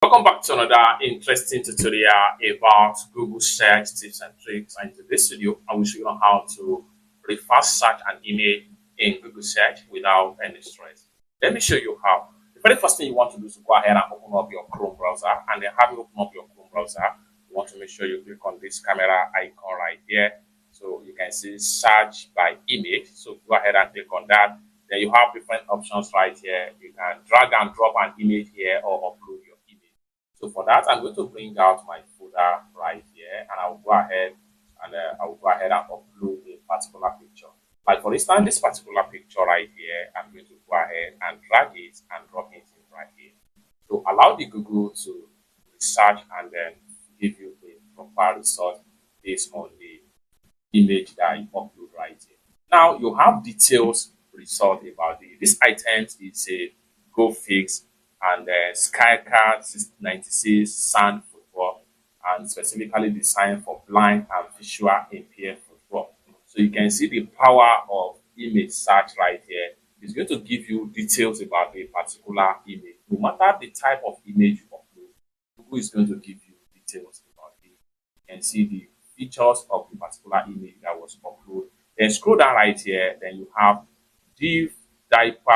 Welcome back to another interesting tutorial about Google search tips and tricks. And in this video, I will show you how to fast search an image in Google search without any stress. Let me show you how. The very first thing you want to do is to go ahead and open up your Chrome browser. And then having opened up your Chrome browser, you want to make sure you click on this camera icon right here. So you can see search by image. So go ahead and click on that. Then you have different options right here. You can drag and drop an image here or upload your image. So for that, I'm going to bring out my folder right here, and I will go ahead and upload a particular picture. Like for instance, this particular picture right here, I'm going to go ahead and drag it and drop it in right here. So allow the Google to research and then give you a proper result based on the image that you upload right here. Now you have details result about it. This item is a Go Fix and Skycar 96 Sand Football, and specifically designed for blind and visual impaired football. So you can see the power of image search right here. It's going to give you details about a particular image. No matter the type of image you upload, Google is going to give you details about it. You can see the features of the particular image that was uploaded. Then scroll down right here, then you have div diaper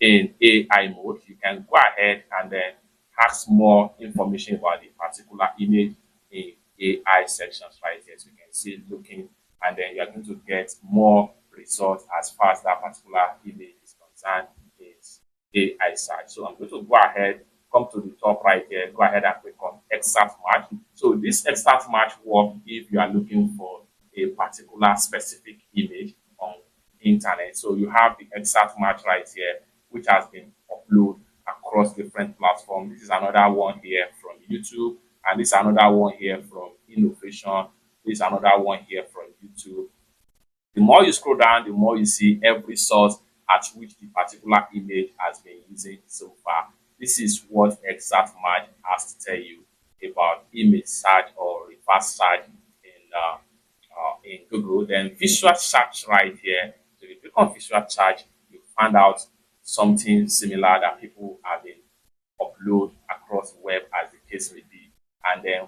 in AI mode. You can go ahead and then ask more information about the particular image in AI sections right here. So you can see looking, and then you are going to get more results as far as that particular image is concerned. Is AI search. So I'm going to go ahead, come to the top right here, go ahead and click on exact match. So this exact match works if you are looking for a particular specific image on internet. So you have the exact match right here, which has been uploaded across different platforms. This is another one here from YouTube, and this is another one here from Innovation. This is another one here from YouTube. The more you scroll down, the more you see every source at which the particular image has been using so far. This is what exact match has to tell you about image search or reverse search in Google. Then visual search right here. So if you click on visual search, you find out something similar that people have been upload across the web as the case may be. And then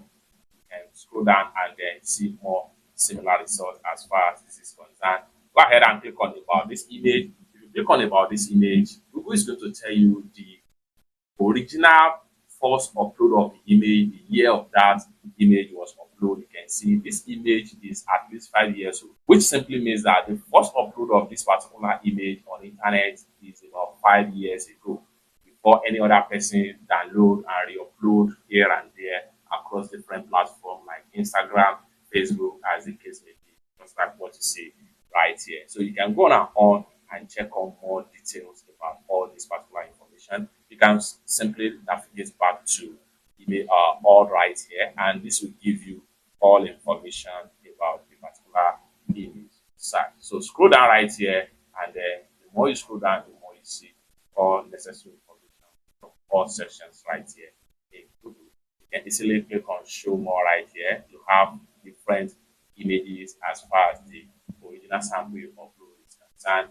you can scroll down and then see more similar results as far as this is concerned. Go ahead and click on about this image. If you click on about this image, Google is going to tell you the original first upload of the image, the year of that image was uploaded. You can see this image is at least 5 years old, which simply means that the first upload of this particular image on the internet is about 5 years ago, before any other person download and re-upload here and there across different platforms like Instagram, Facebook, as the case may be, just like what you see right here. So you can go on and check on more details about all this particular information. You can simply navigate back to email all right here, and this will give you all information about the particular image search. So scroll down right here, and then the more you scroll down, the more you see all necessary information from all sections right here in Google. You can easily click on show more right here. You have different images as far as the original sample you upload is concerned,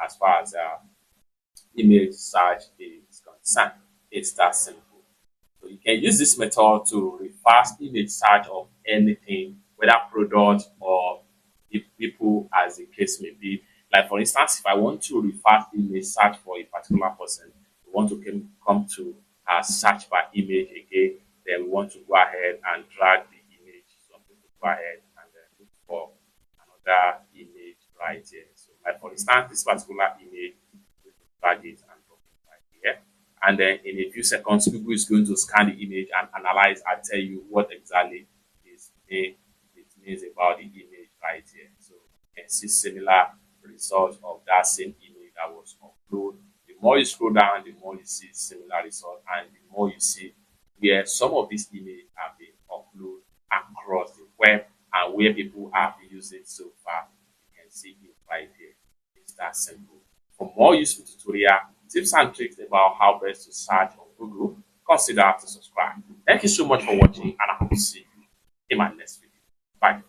as far as image search is concerned. It's that simple. So you can use this method to reverse image search of anything, whether product or people, as the case may be. Like for instance, if I want to reverse image search for a particular person, we want to come to search by image again. Then we want to go ahead and drag the image. So I'm going to go ahead and look for another image right here. So like for instance, this particular image, drag it and drop it right here. And then in a few seconds, Google is going to scan the image and analyze and tell you what exactly it means about the image right here. So you can see similar results of that same image that was uploaded. The more you scroll down, the more you see similar results, and the more you see where some of these images have been uploaded across the web and where people have used it so far. You can see it right here. It's that simple. For more useful tutorial, tips and tricks about how best to search on Google, consider to subscribe. Thank you so much for watching, and I hope to see you in my next video. Bye.